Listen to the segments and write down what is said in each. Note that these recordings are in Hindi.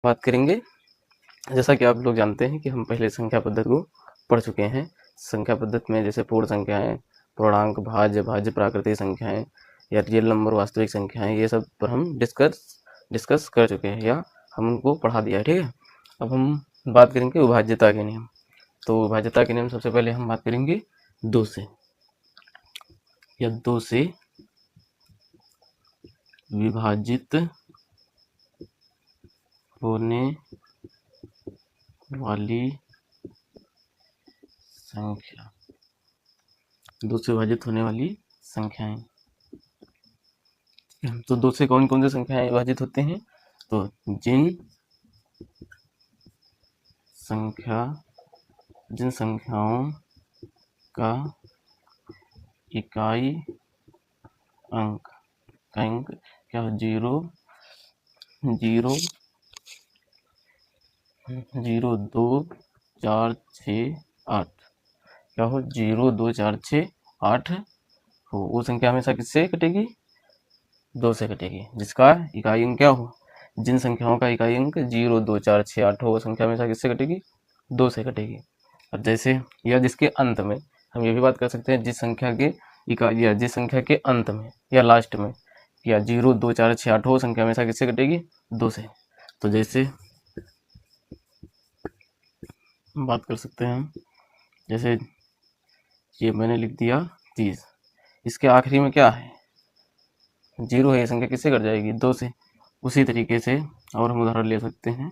बात करेंगे। जैसा कि आप लोग जानते हैं कि हम पहले संख्या पद्धति को पढ़ चुके हैं। संख्या पद्धति में जैसे पूर्ण संख्याएं, पूर्णांक, भाज्य, प्राकृतिक संख्याएं या रियल नंबर, वास्तविक संख्याएं, ये सब पर हम डिस्कस कर चुके हैं या हम उनको पढ़ा दिया है। ठीक है, अब हम बात करेंगे विभाज्यता के नियम। तो विभाज्यता के नियम सबसे पहले हम बात करेंगे 2 से, या 2 से विभाजित होने वाली संख्या, 2 से विभाजित होने वाली संख्याएं। तो 2 से कौन कौन सी संख्याएं विभाजित होते हैं? तो जिन संख्याओं का इकाई अंक क्या हो, 0, 0, 0, 2, 4, 6, 8, क्या हो, 0, 2, 4, 6, 8 हो। वो संख्या हमेशा किससे कटेगी? 2 से कटेगी, जिसका इकाई अंक क्या हो, जिन संख्याओं का इकाई अंक 0, 2, 4, 6, 8 हो, वो संख्या हमेशा किससे कटेगी? 2 से कटेगी। अब जैसे या जिसके अंत में, हम ये भी बात कर सकते हैं, जिस संख्या के इकाई या जिस संख्या के अंत में या लास्ट में या 0, 2, 4, 6, 8 हो, संख्या हमेशा किससे कटेगी? 2 से। तो जैसे बात कर सकते हैं हम, जैसे ये मैंने लिख दिया 30, इसके आखिरी में क्या है? 0 है, ये संख्या किससे कट जाएगी? 2 से। उसी तरीके से और हम उदाहरण ले सकते हैं,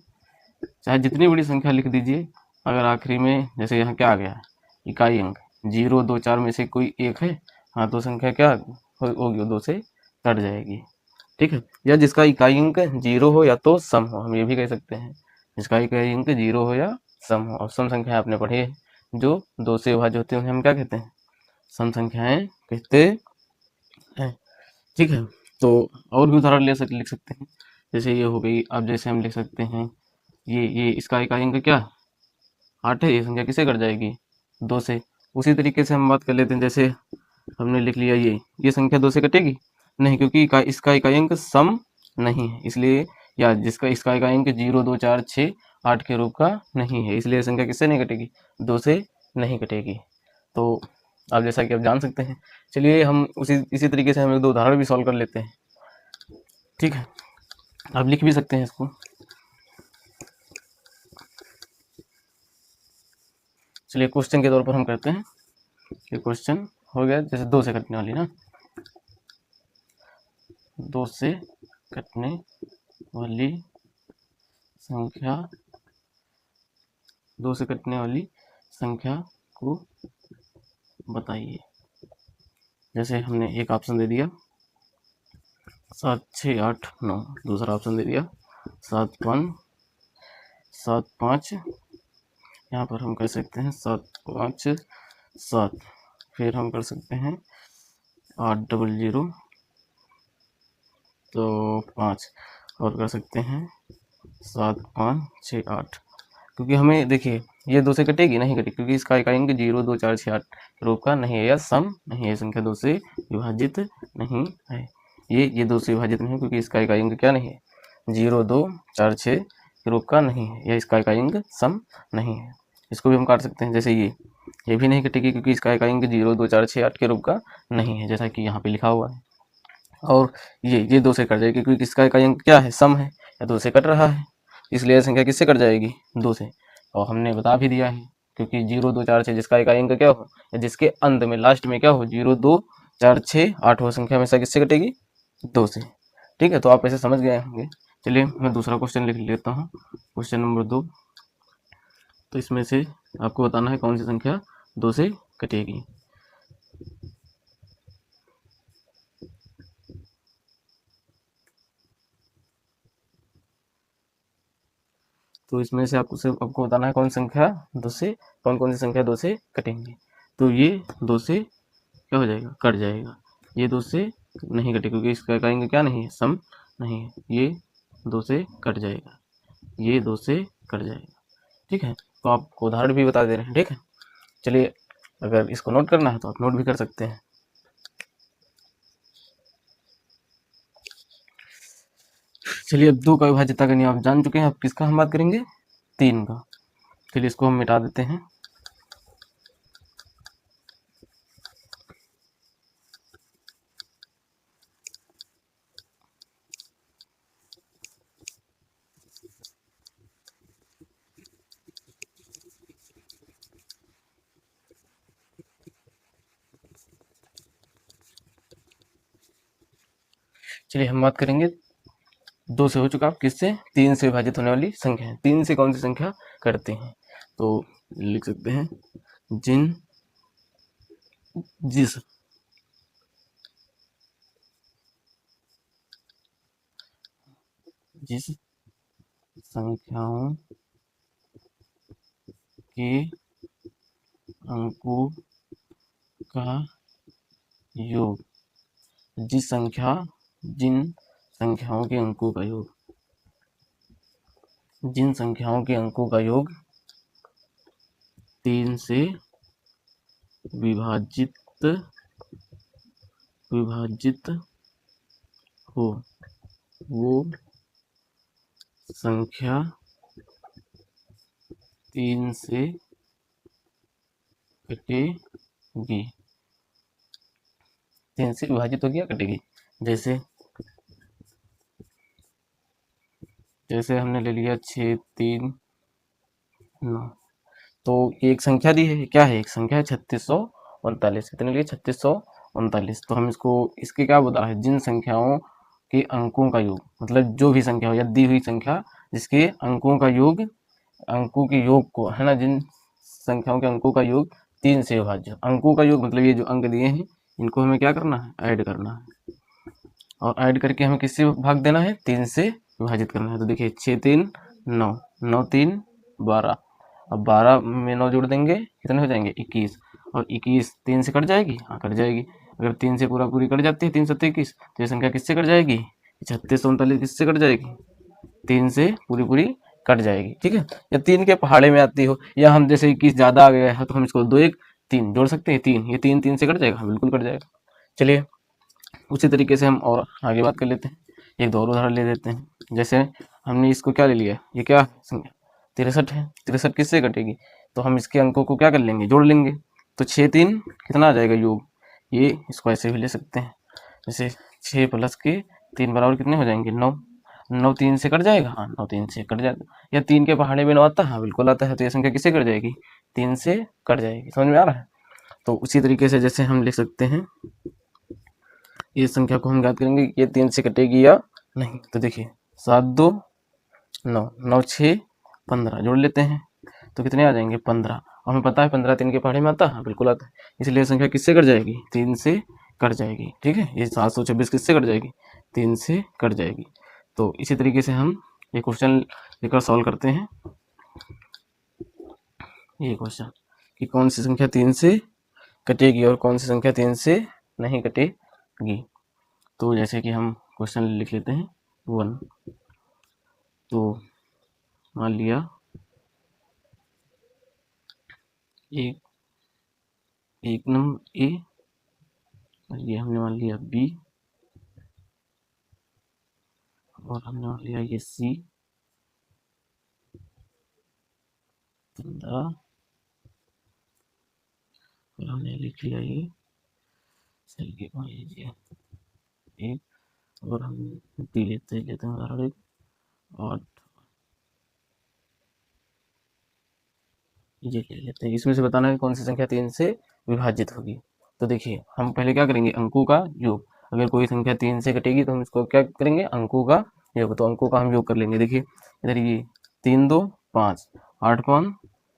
चाहे जितनी बड़ी संख्या लिख दीजिए, अगर आखिरी में जैसे यहाँ क्या आ गया, इकाई अंक 0, 2, 4 में से कोई एक है, हाँ, तो संख्या क्या होगी? 2 से कट जाएगी। ठीक है, या जिसका इकाई अंक 0 हो या तो सम हो, हम ये भी कह सकते हैं, जिसका इकाई अंक 0 हो या सम हो। और सम संख्या आपने पढ़ी है, जो 2 से विभाज्य होते हैं, उन्हें हम क्या कहते हैं? सम संख्याएं कहते हैं। ठीक है, तो और भी उदाहरण लिख सकते हैं, जैसे ये हो गई। अब जैसे हम लिख सकते हैं, ये इसका इकाई अंक क्या, 8 है, ये संख्या किससे कट जाएगी? 2 से। उसी तरीके से हम बात कर लेते हैं, जैसे हमने लिख लिया ये संख्या 2 से कटेगी नहीं, क्योंकि इसका इकाई अंक सम नहीं है, इसलिए, या इसका इकाई अंक 0, 2, 4, 6, 8 के रूप का नहीं है, इसलिए संख्या किससे नहीं कटेगी? 2 से नहीं कटेगी। तो अब जैसा कि आप जान सकते हैं, चलिए हम इसी तरीके से हम 1-2 उदाहरण भी सॉल्व कर लेते हैं। ठीक है, आप लिख भी सकते हैं इसको। चलिए क्वेश्चन के तौर पर हम करते हैं। ये क्वेश्चन हो गया, जैसे 2 से कटने वाली ना, 2 से कटने वाली संख्या, 2 से कटने वाली संख्या को बताइए। जैसे हमने एक ऑप्शन दे दिया 7, 6, 8, 9, दूसरा ऑप्शन दे दिया 7, 5, 7, 5, यहाँ पर हम कर सकते हैं 7, 5, 7, फिर हम कर सकते हैं 8, 0, 0, तो 5, और कर सकते हैं 7, 5, 6, 8, क्योंकि हमें देखिए ये 2 से कटेगी नहीं कटेगी, क्योंकि इसका इकाई अंक 0, 2, 4, 6, 8 रूप का नहीं है, या सम नहीं है, संख्या 2 से विभाजित नहीं है। ये 2 से विभाजित नहीं है, क्योंकि इसका इकाई अंक क्या नहीं है? 0, 2, 4, 6 के रूप का नहीं है, या इसका इकाई अंक सम नहीं है। इसको भी हम काट सकते हैं, जैसे ये भी नहीं कटेगी, क्योंकि इसका इकाई अंक 0, 2, 4, 6, 8 के रूप का नहीं है, जैसा कि यहाँ पे लिखा हुआ है। और ये 2 से कट जाएगी, क्योंकि इसका इकाई अंक क्या है? सम है, या 2 से कट रहा है, इसलिए संख्या किससे कट जाएगी? 2 से। और हमने बता भी दिया है, क्योंकि 0, 2, 4, 6 जिसका इकाई अंक क्या हो, या जिसके अंत में लास्ट में क्या हो, 0, 2, 4, 6, 8 हो, संख्या हमेशा किससे कटेगी? 2 से। ठीक है, तो आप ऐसे समझ गए होंगे। चलिए मैं दूसरा क्वेश्चन लिख लेता हूँ, क्वेश्चन नंबर 2। तो इसमें से आपको बताना है कौन सी संख्या 2 से कटेगी। तो इसमें से आपको बताना है कौन सी संख्या 2 से, कौन सी संख्या 2 से कटेंगी। तो ये 2 से क्या हो जाएगा? कट जाएगा। ये 2 से नहीं कटे, क्योंकि इसका इकाई अंक क्या नहीं है? सम नहीं है। ये 2 से कट जाएगा, ये 2 से कट जाएगा। ठीक है, तो आपको उदाहरण भी बता दे रहे हैं। ठीक है, चलिए अगर इसको नोट करना है तो आप नोट भी कर सकते हैं। चलिए अब 2 का विभाज्यता का नियम आप जान चुके हैं, अब किसका हम बात करेंगे, 3 का। चलिए इसको हम मिटा देते हैं। चलिए हम बात करेंगे 2 से हो चुका, अब किससे, 3 से विभाजित होने वाली संख्या है। 3 से कौन सी संख्या करते हैं, तो लिख सकते हैं जिस जिस संख्याओं के अंकों का योग, जिन संख्याओं के अंकों का योग, जिन संख्याओं के अंकों का योग 3 से विभाजित हो, वो संख्या 3 से कटेगी। 3 से विभाजित हो गया, कटेगी। जैसे हमने ले लिया 6, 3, 9, तो एक संख्या दी है, क्या है, एक संख्या है 3639। कितने लिए, 3639। तो हम इसको, इसके क्या बता है, जिन संख्याओं के अंकों का योग, मतलब जो भी संख्या हो या दी हुई संख्या जिसके अंकों का योग, अंकों के योग को, है ना, जिन संख्याओं के अंकों का योग 3 से विभाज्य। अंकों का योग मतलब ये जो अंक दिए हैं इनको हमें क्या करना है, ऐड करना है, और ऐड करके हमें किससे भाग देना है, 3 से विभाजित करना है। तो देखिए 6, 3, 9, 9, 3, 12। अब 12 में 9 जोड़ देंगे, कितने हो जाएंगे, 21। और 21 3 से कट जाएगी, हाँ कट जाएगी। अगर 3 से पूरी कट जाती है, 3 7 21, तो ये संख्या किससे कट जाएगी, 3639 किससे कट जाएगी, 3 से पूरी कट जाएगी। ठीक है, या 3 के पहाड़े में आती हो, या हम जैसे 21 ज़्यादा आ गया है तो हम इसको 2 1 3 जोड़ सकते हैं, 3, ये 3 3 से कट जाएगा, हाँ बिल्कुल कट जाएगा। चलिए उसी तरीके से हम और आगे बात कर लेते हैं, एक दो और उदाहरण ले लेते हैं। जैसे हमने इसको क्या ले लिया, ये क्या संख्या 63 है, 63 किससे कटेगी, तो हम इसके अंकों को क्या कर लेंगे, जोड़ लेंगे। तो 6 3 कितना आ जाएगा योग, ये इसको ऐसे भी ले सकते हैं, जैसे 6 प्लस के 3 बराबर कितने हो जाएंगे, 9। 9 3 से कट जाएगा, हाँ 9 3 से कट जाएगा। या 3 के पहाड़े में 9 आता है, हाँ बिल्कुल आता है। तो ये संख्या किससे कट जाएगी, 3 से कट जाएगी। समझ में आ रहा है। तो उसी तरीके से जैसे हम लिख सकते हैं, ये संख्या को हम याद करेंगे, ये 3 से कटेगी या नहीं। तो देखिए 7 2 9, 9 6 15 जोड़ लेते हैं, तो कितने आ जाएंगे, 15। और हमें पता है 15 3 के पहाड़े में आता है, हाँ बिल्कुल आता है। इसलिए संख्या किससे कट जाएगी, 3 से कट जाएगी। ठीक है, ये 726 किससे कट जाएगी, 3 से कट जाएगी। तो इसी तरीके से हम ये क्वेश्चन लेकर सॉल्व करते हैं। ये क्वेश्चन कि कौन सी संख्या 3 से कटेगी और कौन सी संख्या 3 से नहीं कटेगी। तो जैसे कि हम क्वेश्चन लिख लेते हैं 1। तो मान लिया एक नंबर ए, ये हमने मान लिया बी, और हमने मान लिया ये सी, 15, और हमने लिख लिया ये, चलिए मान लीजिए एक, और हम डी लेते हैं उदाहरण एक, 8 ये ले लेते हैं। इसमें से बताना है कौन सी संख्या 3 से विभाजित होगी। तो देखिए हम पहले क्या करेंगे, अंकों का योग। अगर कोई संख्या 3 से कटेगी तो हम इसको क्या करेंगे, अंकों का योग। तो अंकों का हम योग कर लेंगे। देखिए इधर ये 3 2 5, 8 5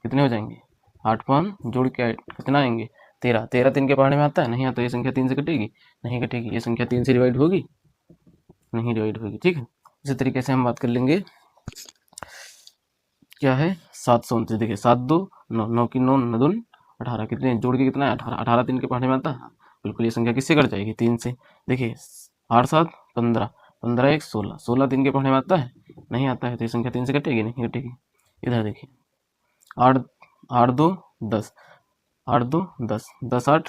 कितने हो जाएंगे, 8 5 जोड़ के कितना आएंगे, 13। 13 3 के पहाड़े में आता है, नहीं आता। ये संख्या 3 से कटेगी, नहीं कटेगी। ये संख्या 3 से डिवाइड होगी, नहीं डिवाइड होगी। ठीक है, इसी तरीके से हम बात कर लेंगे, क्या है 729। देखिए 7 2 9, 9 की 9 9 दून 18, कितने जोड़ के कितना है, 18। 18 3 के पहाड़े में आता है, बिल्कुल। ये संख्या किससे कट जाएगी, 3 से। देखिए 8 7 15, 15 1 16, 16 3 के पहाड़े में आता है, नहीं आता है। तो ये संख्या 3 से कटेगी, नहीं कटेगी। इधर देखिए 8 8 2 10, 8 2 10, 10 8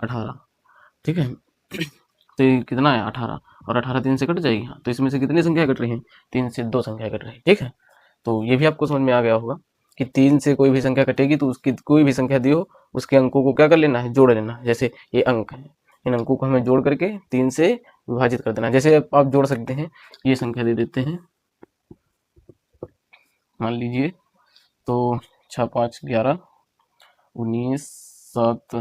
18। ठीक है, तो ये कितना है 18। और 18 3 से कट जाएगी। हाँ, तो इसमें से कितनी संख्या कट रही है? 3 से 2 संख्या कट रही है। ठीक है, तो ये भी आपको समझ में आ गया होगा कि 3 से कोई भी संख्या कटेगी तो उसकी कोई भी संख्या दी हो उसके अंकों को क्या कर लेना है? जोड़ लेना है। जैसे ये अंक है, इन अंकों को हमें जोड़ करके 3 से विभाजित कर देना है। जैसे आप जोड़ सकते हैं, ये संख्या दे देते हैं, मान लीजिए तो 6 5 11 19 7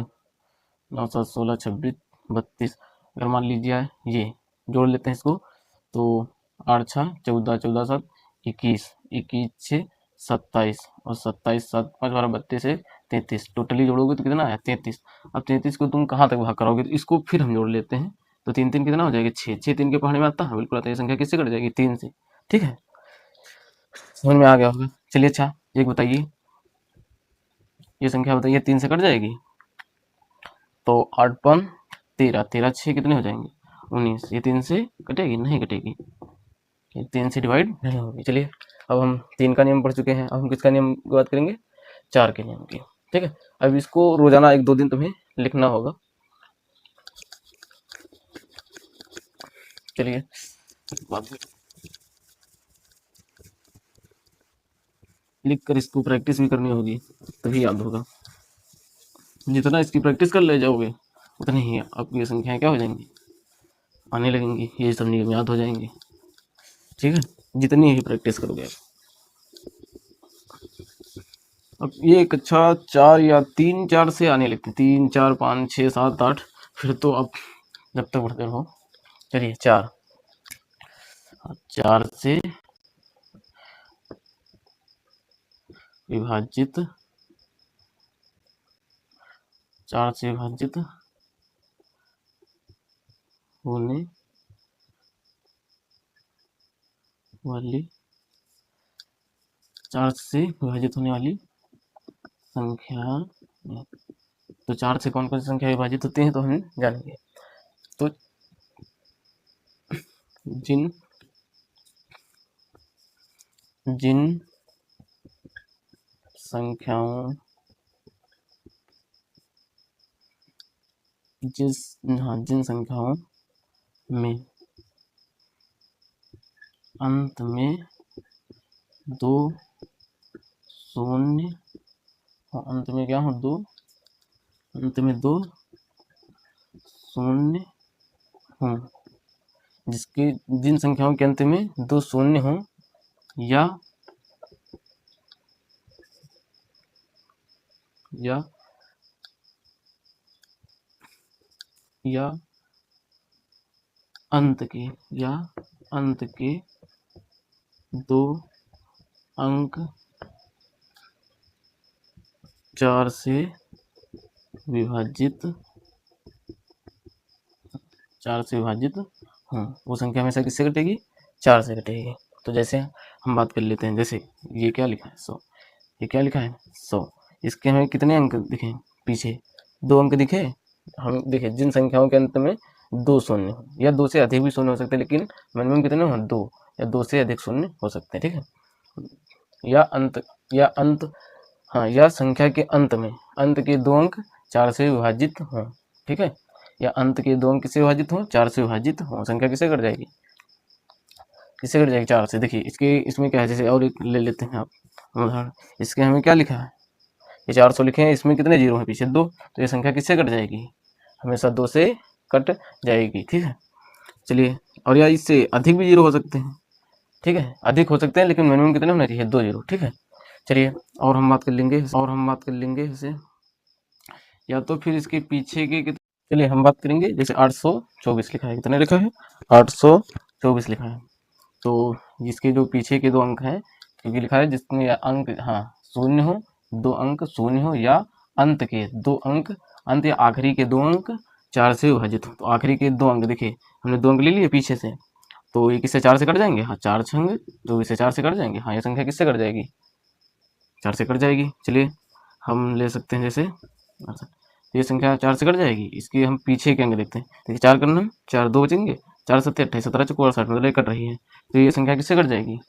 9 7 16 26 32। अगर मान लीजिए ये जोड़ लेते हैं इसको, तो 8 6 14 14 7 21 21 6 27 और 27 7 5 12 32 1 33। टोटली जोड़ोगे तो कितना आया? 33। अब 33 को तुम कहाँ तक भाग कराओगे? तो इसको फिर हम जोड़ लेते हैं, तो 3 3 कितना हो जाएगा? 6 6 3 के पहाड़े में आता है, बिल्कुल आता है। ये संख्या किससे कट जाएगी? 3 से। ठीक है, समझ में आ गया होगा। चलिए अच्छा एक बताइए, ये संख्या बताइए 3 से कट जाएगी, तो 8 5 13 13 6 कितने हो जाएंगे? 19। ये 3 से कटेगी? नहीं कटेगी, ये 3 से डिवाइड नहीं होगी। चलिए अब हम 3 का नियम पढ़ चुके हैं, अब हम किसका नियम की बात करेंगे? 4 के नियम की। ठीक है, अब इसको रोजाना 1 2 दिन तुम्हें लिखना होगा। चलिए लिख कर इसको प्रैक्टिस भी करनी होगी, तभी याद होगा। जितना इसकी प्रैक्टिस कर ले जाओगे उतनी ही आपकी ये संख्याएं क्या हो जाएंगी? आने लगेंगी, ये सब नियम याद हो जाएंगे। ठीक है, जितनी ही प्रैक्टिस करोगे आप। अब ये कक्षा 4 या 3 4 से आने लगते हैं, 3 4 5 6 7 8, फिर तो अब जब तक पढ़ते रहो। चलिए 4 से विभाजित, 4 से विभाजित होने वाली, 4 से विभाजित होने वाली संख्या। तो 4 से कौन कौन सी संख्या विभाजित होती है तो हम जानेंगे। तो जिन संख्याओं जिन संख्याओं में अंत में 2 शून्य, अंत में क्या हो? 2, अंत में 2 शून्य हों, जिन संख्याओं के अंत में 2 शून्य हों या अंत के 2 अंक 4 से विभाजित हों, वो संख्या हमेशा किससे कटेगी? 4 से कटेगी। तो जैसे हम बात कर लेते हैं, जैसे ये क्या लिखा है? 100। ये क्या लिखा है? 100। इसके हमें कितने अंक दिखे? पीछे 2 अंक दिखे। हम देखे जिन संख्याओं के अंत में 2 शून्य हो या 2 से अधिक भी शून्य हो सकते हैं, लेकिन मिनिमम कितने हो? 2 या 2 से अधिक शून्य हो सकते हैं। ठीक है, या अंत हाँ, या संख्या के अंत में अंत के 2 अंक 4 से विभाजित हों। ठीक है, या अंत के 2 अंक किससे विभाजित हों? 4 से विभाजित हों। संख्या किससे कट जाएगी? किससे कट जाएगी? 4 से। देखिए इसमें क्या है, जैसे और एक ले लेते हैं आप उदाहरण। इसके हमें क्या लिखा है? ये 400 लिखे हैं, इसमें कितने जीरो हैं? पीछे 2। तो ये संख्या किससे कट जाएगी? हमेशा 2 से कट जाएगी। ठीक है, चलिए, और या इससे अधिक भी जीरो हो सकते हैं। ठीक है, अधिक हो सकते हैं, लेकिन मिनिमम कितने होने चाहिए? 2 जीरो। ठीक है, चलिए और हम बात कर लेंगे इसे, या तो फिर इसके पीछे के चलिए हम बात करेंगे, जैसे 824 लिखा है। कितने लिखा है? 824 लिखा है। तो जिसके जो पीछे के 2 अंक हैं, क्योंकि लिखा है जिसमें अंक शून्य हो, 2 अंक शून्य हो, या अंत के 2 अंक, अंत या आखिरी के 2 अंक 4 से विभाजित हो। तो आखिरी के 2 अंक देखिए, हमने 2 अंक ले लिए पीछे से, तो ये किससे 4 से कट जाएंगे? हाँ, 4 छंग 24 से 4 से कट जाएंगे। हाँ, ये संख्या किससे कट जाएगी? 4 से कट जाएगी। चलिए हम ले सकते हैं, जैसे ये संख्या 4 से कट जाएगी। इसके हम पीछे के अंक देखते हैं। देखिए 4 करना, 4 2 बचेंगे, 4 7 28 17 चौको 60 मतलब कट रही है। तो ये संख्या किससे कट जाएगी?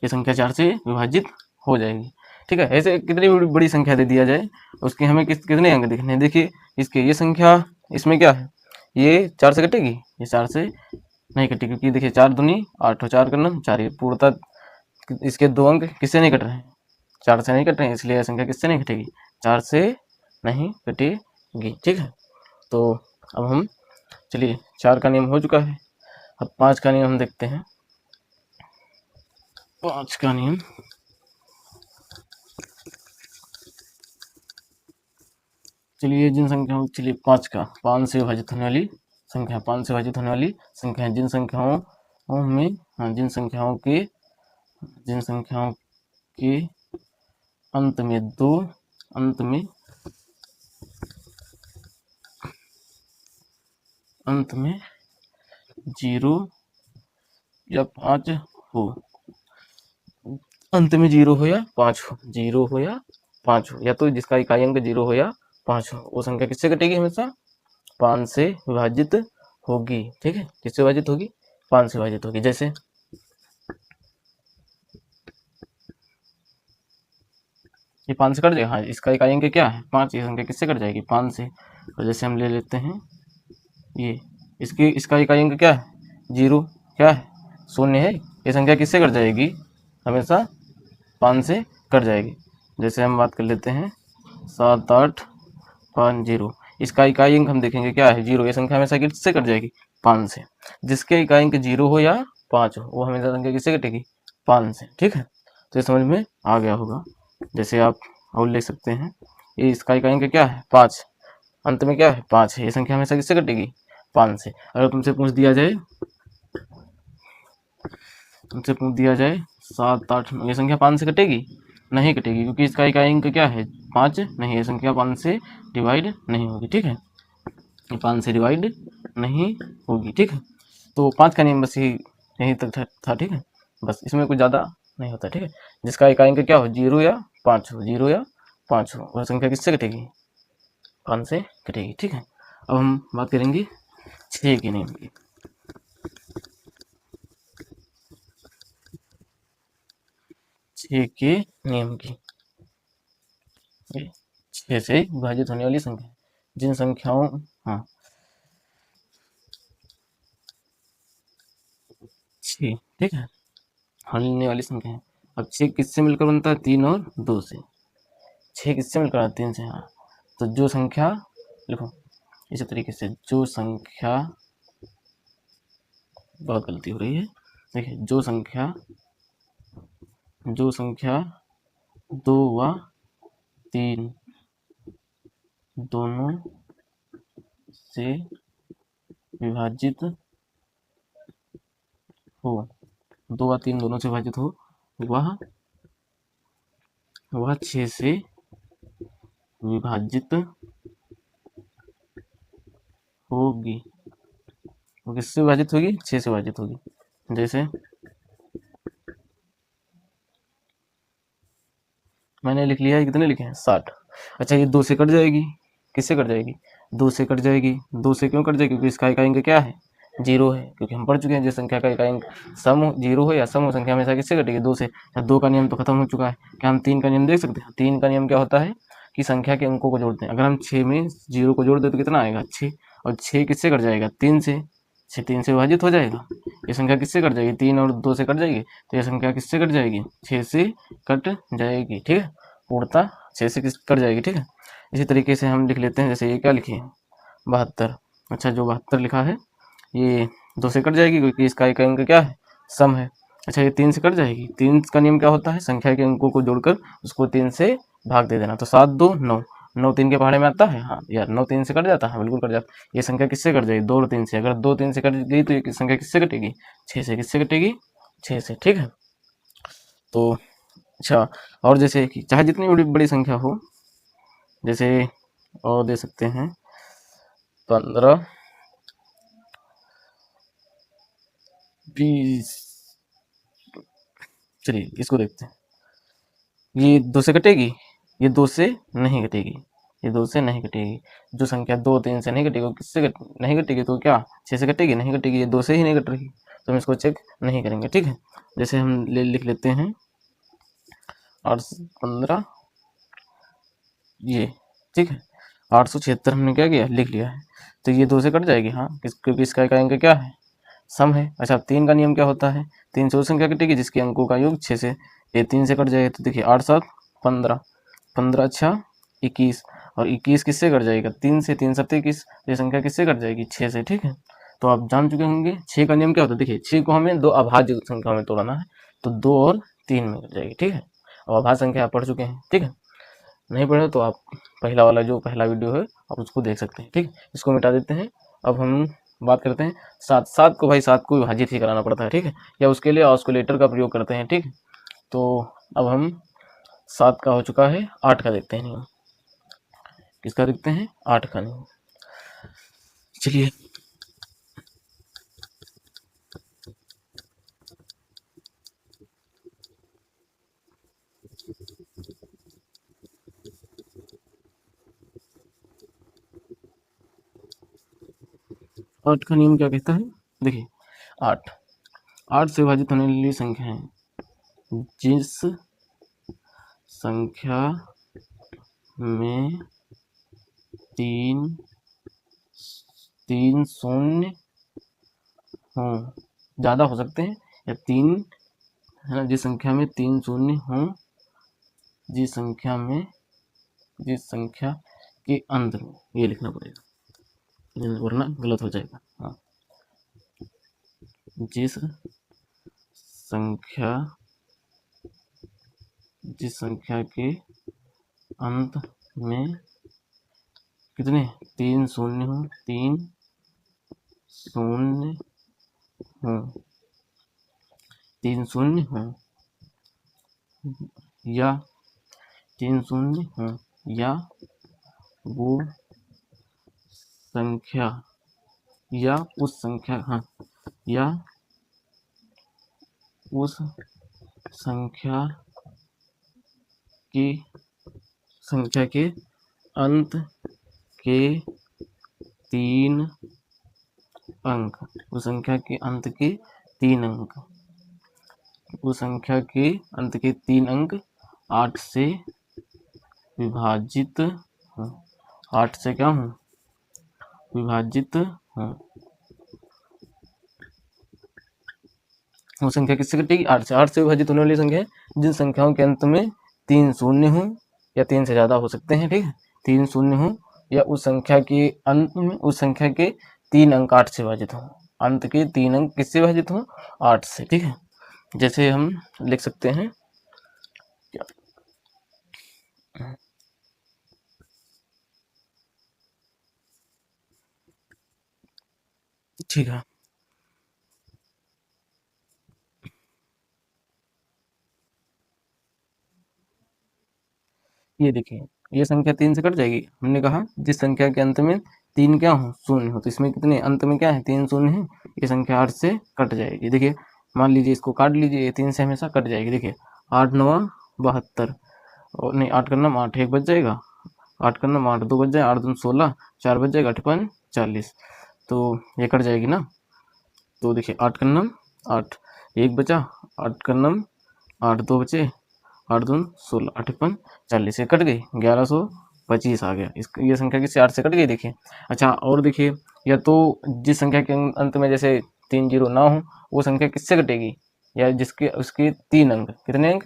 ये संख्या 4 से विभाजित हो जाएगी। ठीक है, ऐसे कितनी बड़ी संख्या दे दिया जाए, उसके हमें कितने अंक दिखने हैं। देखिए इसके ये संख्या, इसमें क्या है? ये 4 से कटेगी, ये 4 से नहीं कटेगी, क्योंकि देखिए 4 दूनी 8 हो, 4 करना 4, ये पूर्णतः इसके 2 अंक किससे नहीं कट रहे हैं, 4 से नहीं कट रहे हैं, इसलिए यह संख्या किससे नहीं कटेगी, 4 से नहीं कटेगी। ठीक है, तो अब हम चलिए 4 का नियम हो चुका है, अब 5 का नियम हम देखते हैं। 5 का नियम, चलिए जिन संख्याओं, चलिए 5 का 5 से विभाजित होने वाली संख्या, 5 से विभाजित होने वाली संख्या, जिन संख्याओं में, हाँ, जिन संख्याओं के अंत में अंत में 0 या 5 हो, अंत में 0 हो या 5 हो, 0 हो या 5 हो, या तो जिसका इकाई अंक 0 हो या 5 हो, वो संख्या किससे कटेगी, हमेशा 5 से विभाजित होगी। ठीक है, किससे विभाजित होगी, 5 से विभाजित होगी। जैसे ये 5 से कट जाएगा, हाँ, इसका इकाई अंक क्या है 5, ये संख्या किससे कट जाएगी 5 से। और जैसे हम ले लेते हैं ये, इसका इकाई अंक क्या है 0, क्या है 0 है, ये संख्या किससे कट जाएगी, हमेशा 5 से कट जाएगी। जैसे हम बात कर लेते हैं 7850, इसका इकाई अंक हम देखेंगे क्या है 0, ये संख्या हमेशा किससे कट जाएगी 5 से। जिसके इकाई अंक 0 हो या 5 हो, वो हमेशा संख्या किससे कटेगी 5 से। ठीक है, तो ये समझ में आ गया होगा। जैसे आप और लिख सकते हैं, ये इसका इकाई अंक क्या है 5, अंत में क्या है 5 है, ये संख्या हमेशा किससे कटेगी 5 से। अगर तुमसे पूछ दिया जाए 7 8 9, ये संख्या 5 से कटेगी, नहीं कटेगी, क्योंकि इसका इकाई अंक क्या है 5 नहीं, ये संख्या 5 से डिवाइड नहीं होगी। ठीक है, ये 5 से डिवाइड नहीं होगी। ठीक है, तो 5 का नियम बस यही तक था। ठीक है, बस इसमें कुछ ज़्यादा नहीं होता। ठीक है, जिसका इकाई अंक क्या हो 0 या 5 हो, 0 या 5 हो, वह संख्या किससे कटेगी 5 से कटेगी। ठीक है, अब हम बात करेंगे 6 के नियम की। 6 के नियम की, 6 से विभाजित होने वाली संख्या, जिन संख्याओं, हाँ 6, ठीक है, होने वाली संख्या है। अब 6 किससे मिलकर बनता है 3 और 2 से, 6 किससे मिलकर आता है 3 से, हाँ, तो जो संख्या, लिखो इसी तरीके से, जो संख्या, बहुत गलती हो रही है, देखिए जो संख्या 2 व 3 दोनों से विभाजित हो, 2 व 3 दोनों से विभाजित हो, वह 6 से विभाजित होगी। वो किससे विभाजित होगी 6 से विभाजित होगी। जैसे मैंने लिख लिया है, कितने लिखे हैं 60। अच्छा, ये 2 से कट जाएगी, किससे कट जाएगी 2 से कट जाएगी। 2 से क्यों कट जाएगी, क्योंकि इसका इकाई अंक क्या है 0 है, क्योंकि हम पढ़ चुके हैं जिस संख्या का इकाई अंक सम हो 0 हो या सम हो, संख्या हमेशा किससे कटेगी 2 से। 2 का नियम तो खत्म हो चुका है, क्या हम 3 का नियम देख सकते हैं। 3 का नियम क्या होता है कि संख्या के अंकों को जोड़ते हैं, अगर हम 6 में 0 को जोड़ दें तो कितना आएगा 6, और 6 किससे कट जाएगा 3 से, 6 3 से विभाजित हो जाएगा, ये संख्या किससे कट जाएगी 3 और 2 से कट जाएगी, तो ये संख्या किससे कट जाएगी 6 से कट जाएगी। ठीक है, पूर्णतः 6 से किस कट जाएगी। ठीक है, इसी तरीके से हम लिख लेते हैं, जैसे ये क्या लिखे 72। अच्छा, जो 72 लिखा है ये 2 से कट जाएगी, क्योंकि इसका इकाई अंक क्या है सम है। अच्छा, ये 3 से कट जाएगी, 3 का नियम क्या होता है, संख्या के अंकों को जोड़कर उसको 3 से भाग दे देना, तो 7 2 9, 9 3 के पहाड़े में आता है, हाँ यार 9 3 से कट जाता है, बिल्कुल कट जाता है। ये संख्या किससे कट जाएगी 2 और 3 से, अगर 2 3 से कट गई तो ये संख्या किससे कटेगी 6 से, किससे कटेगी 6 से। ठीक है, तो अच्छा, और जैसे कि चाहे जितनी बड़ी बड़ी संख्या हो, जैसे और दे सकते हैं 15 20, चलिए इसको देखते हैं, ये 2 से कटेगी, ये 2 से नहीं कटेगी, ये 2 से नहीं कटेगी। जो संख्या 2 3 से नहीं कटेगी, किससे नहीं कटेगी, तो क्या 6 से कटेगी, नहीं कटेगी, ये 2 से ही नहीं कट रही, तो हम इसको चेक नहीं करेंगे। ठीक है, जैसे हम लिख लेते हैं और 15 ये, ठीक है, 876 हमने क्या किया, लिख लिया है। तो ये 2 से कट जाएगी, हाँ, क्योंकि इसका अंक क्या है, सम है। अच्छा, 3 का नियम क्या होता है, 3 से वो संख्या कटेगी जिसके अंकों का योग 6 से, ये 3 से कट जाएगा। तो देखिए 8 7 15, 15 अच्छा 21, और 21 किससे कट जाएगा, 3 से, 3 7 21, ये संख्या किससे कट जाएगी, 6 से। ठीक है, तो आप जान चुके होंगे 6 का नियम क्या होता है। देखिए 6 को हमें 2 अभाज्य संख्या में तोड़ना है, तो 2 और 3 में कट जाएगी। ठीक है, अब अभाज्य संख्या आप पढ़ चुके हैं। ठीक है, नहीं पढ़े तो आप पहला वाला जो पहला वीडियो है आप उसको देख सकते हैं। ठीक, इसको मिटा देते हैं। अब हम बात करते हैं 7। 7 को भाई 7 को विभाजित ही कराना पड़ता है। ठीक है, या उसके लिए ऑस्कुलेटर का प्रयोग करते हैं। ठीक, तो अब हम 7 का हो चुका है, 8 का देखते हैं नियम। किसका देखते हैं, 8 का नियम। चलिए, आठ का नियम क्या कहता है, देखिए 8 8 से विभाजित होने वाली संख्या है, जिस संख्या में 3 शून्य हों, ज़्यादा हो सकते हैं, या 3 है ना, जिस संख्या में 3 शून्य हों, जिस संख्या के अंत में, ये लिखना पड़ेगा, वरना गलत हो जाएगा। हाँ, जिस संख्या के अंत में कितने, 3 शून्य हो, 3 शून्य हो, 3 शून्य हो, या 3 शून्य हो, या वो संख्या, या उस संख्या, हाँ, या उस संख्या के अंत के 3 अंक, उस संख्या के अंत के 3 अंक, उस संख्या के अंत के 3 अंक 8 से विभाजित हों, 8 से क्या हों, विभाजित हों। वो संख्या किससे कटेगी, 8 से। 8 से विभाजित होने वाली संख्या है जिन संख्याओं के अंत में 3 शून्य हो, या 3 से ज़्यादा हो सकते हैं। ठीक है, 3 शून्य हो, या उस संख्या के अंत में, उस संख्या के 3 अंक 8 से विभाजित हों, अंत के 3 अंक किससे विभाजित हों, 8 से। ठीक है, जैसे हम लिख सकते हैं, ठीक है, ये देखिए, ये संख्या 3 से कट जाएगी। हमने कहा जिस संख्या के अंत में 3 क्या हो, शून्य हो, तो इसमें कितने अंत में क्या है, 3 शून्य है, ये संख्या 8 से कट जाएगी। देखिए, मान लीजिए इसको काट लीजिए, ये 3 से हमेशा कट जाएगी। देखिए 8 9 72, और नहीं 8 का नाम 8 1 बच जाएगा, 8 का नाम 8 2 बच जाए, 8 2 16, 4 बच जाएगा, 8 5 40, तो ये कट जाएगी ना। तो देखिए 8 का नाम 8 1 बचा, 8 का नाम 8 2 बचे, 8 2 16, 8 5 40, से कट गई, 1125 आ गया। इस ये संख्या किससे, 8 से कट गई। देखिए, अच्छा, और देखिए, या तो जिस संख्या के अंत में जैसे 3 जीरो ना हो, वो संख्या किससे कटेगी, या जिसके उसके 3 अंक, कितने अंक,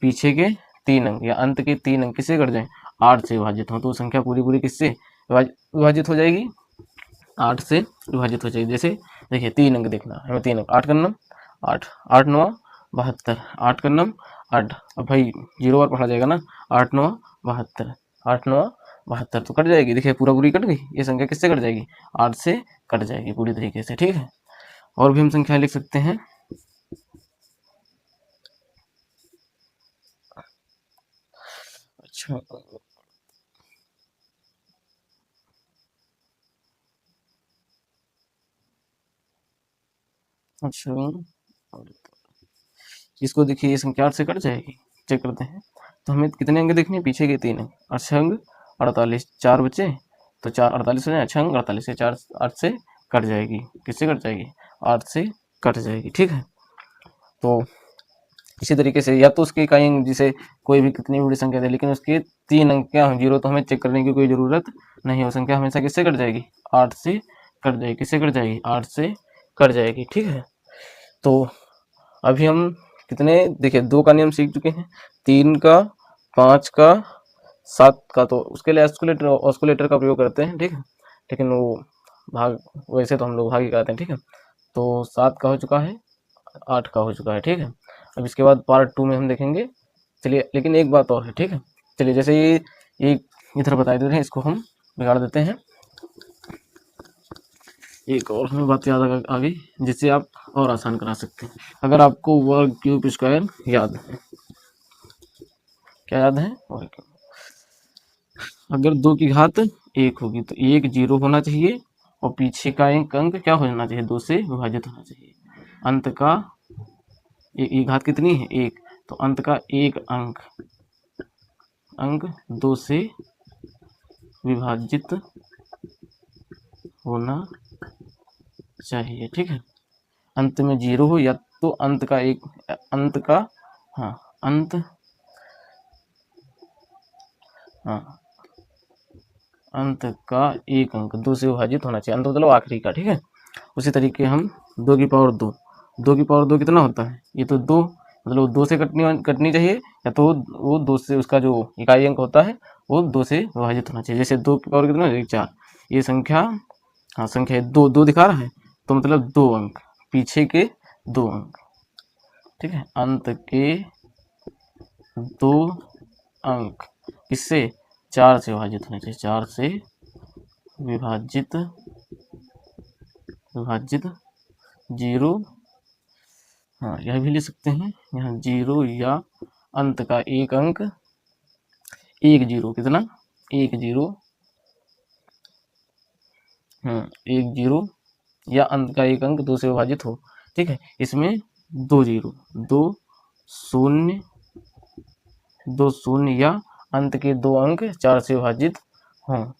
पीछे के 3 अंक या अंत के 3 अंक किससे कट जाए, 8 से विभाजित हो, तो संख्या पूरी पूरी किससे विभाजित हो जाएगी, 8 से विभाजित हो जाएगी। जैसे देखिए 3 अंक देखना हमें, 3 अंक, 8 का नाम 8, 8 9 72, 8 का नाम 8, अब भाई 0 बार पढ़ा जाएगा ना, 8 9 72, 8 9 72, तो कट जाएगी। देखिए पूरा पूरी कट गई, ये संख्या किससे कट जाएगी, 8 से कट जाएगी पूरी तरीके से। ठीक है, और भी हम संख्या लिख सकते हैं। अच्छा, अच्छा, इसको देखिए, ये संख्या 8 से कट जाएगी, चेक करते हैं। तो हमें कितने अंक देखने हैं, पीछे के 3 अंक, 8 अंक 48, 4 बचे, तो 4 48 हो जाए, 6 अंक 48 से 4 8 से कट जाएगी, किससे कट जाएगी, 8 से कट जाएगी। ठीक है, तो इसी तरीके से या तो उसके इकाई अंक जिसे कोई भी कितनी भी बड़ी संख्या दे लेकिन उसके 3 अंक क्या हो 0, तो हमें चेक करने की कोई ज़रूरत नहीं हो। संख्या हमेशा किससे कट जाएगी? 8 से कट जाएगी। किससे कट जाएगी? 8 से कट जाएगी। ठीक है, तो अभी हम कितने देखिए 2 का नियम सीख चुके हैं, 3 का, 5 का, 7 का, तो उसके लिए ऑस्कुलेटर का प्रयोग करते हैं। ठीक है, लेकिन वो भाग वैसे तो हम लोग भाग ही कहते हैं। ठीक है, तो 7 का हो चुका है, 8 का हो चुका है। ठीक है, अब इसके बाद पार्ट 2 में हम देखेंगे। चलिए, लेकिन एक बात और है। ठीक है, चलिए जैसे ये इधर बताए दे रहे हैं, इसको हम बिगाड़ देते हैं। एक और हमें बात याद आ गई जिससे आप और आसान करा सकते हैं। अगर आपको वर्ग क्यूब स्क्वायर याद है, क्या याद है? वर्ग क्यूब। अगर 2 की घात 1 होगी तो 1 0 होना चाहिए और पीछे का एक अंक क्या होना चाहिए? 2 से विभाजित होना चाहिए। अंत का एक घात कितनी है? 1, तो अंत का एक अंक 2 से विभाजित होना चाहिए। ठीक है, अंत में 0 हो या तो अंत का अंत का एक अंक 2 से विभाजित होना चाहिए। अंत मतलब आखिरी का। ठीक है, उसी तरीके हम 2 की पावर 2 कितना होता है? ये तो 2 मतलब 2 से कटनी चाहिए या तो वो 2 से उसका जो इकाई अंक होता है वो 2 से विभाजित होना चाहिए। जैसे 2 की पावर कितना है? 4। ये संख्या संख्या 2 दिखा रहा है तो मतलब 2 अंक, पीछे के 2 अंक। ठीक है, अंत के 2 अंक किससे? 4 से विभाजित होने चाहिए। 4 से विभाजित 0, यह भी लिख सकते हैं यहाँ 0 या अंत का एक अंक 1 0 कितना? 1 0 1 0 या अंत का एक अंक 2 से विभाजित हो। ठीक है, इसमें 2 0 2 0 2 0 या अंत के 2 अंक 4 से विभाजित हों।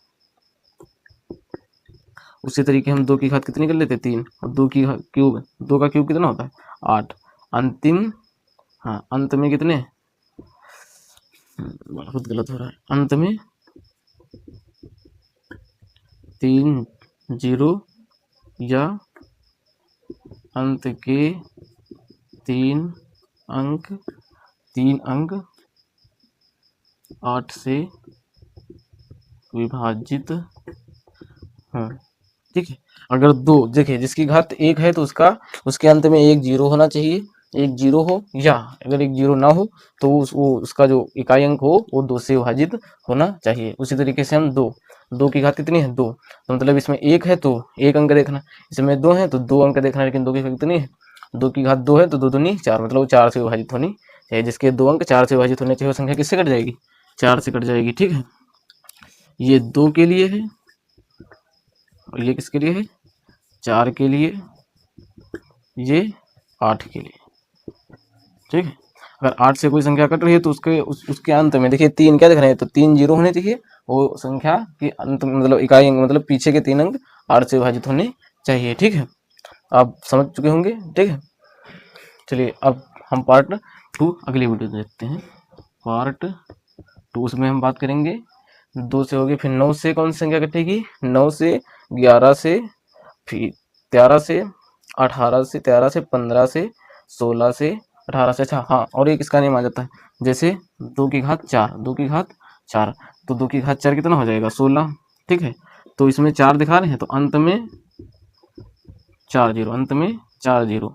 उसी तरीके हम 2 की घात कितनी कर लेते? 3, और 2 की क्यूब, 2 का क्यूब कितना होता है? 8। अंतिम अंत में कितने? बहुत गलत हो रहा है। अंत में 3 0 या अंत के 3 अंक 8 से विभाजित हों। ठीक है, अगर 2 देखिए जिसकी घात 1 है तो उसके अंत में 1 0 होना चाहिए, 1 0 हो, या अगर 1 0 ना हो तो उसका जो इकाई अंक हो वो 2 से विभाजित होना चाहिए। उसी तरीके से हम 2 की घात कितनी है? 2, तो मतलब इसमें 1 है तो 1 अंक देखना, इसमें 2 है तो 2 अंक देखना, लेकिन 2 की घात कितनी है? 2 की घात 2 है तो 2 दूनी 4, मतलब 4 से विभाजित होनी चाहिए। जिसके 2 अंक 4 से विभाजित होने चाहिए वो संख्या किससे कट जाएगी? 4 से कट जाएगी। ठीक है, ये 2 के लिए है और ये किसके लिए है? 4 के लिए, ये 8 के लिए। ठीक है, अगर 8 से कोई संख्या कट रही है तो उसके अंत में देखिए 3 क्या दिख रहे हैं? तो 3 0 होने चाहिए, वो संख्या के अंत मतलब इकाई अंक मतलब पीछे के 3 अंक 8 से विभाजित होने चाहिए। ठीक है, आप समझ चुके होंगे। ठीक है, चलिए अब हम पार्ट 2 अगली वीडियो में देखते हैं। पार्ट 2 उसमें हम बात करेंगे 2 से होगी, फिर 9 से कौन सी संख्या कटेगी? 9 से, 11 से, फिर 13 से, 18 से, 13 से, 15 से, 16 से, 18 से। अच्छा और एक इसका नियम आ जाता है, जैसे 2 की घात 4, 2 की घात 4, तो 2 की घात 4 कितना हो जाएगा? 16। ठीक है, तो इसमें 4 दिखा रहे हैं तो अंत में 4 0, अंत में 4 0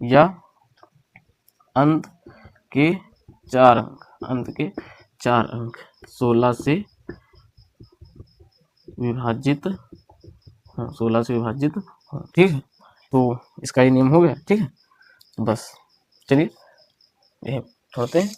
या अंत के 4 अंक 16 से विभाजित 16 से विभाजित। ठीक है, तो इसका ये नियम हो गया। ठीक है, बस चलिए ये छोड़ते हैं।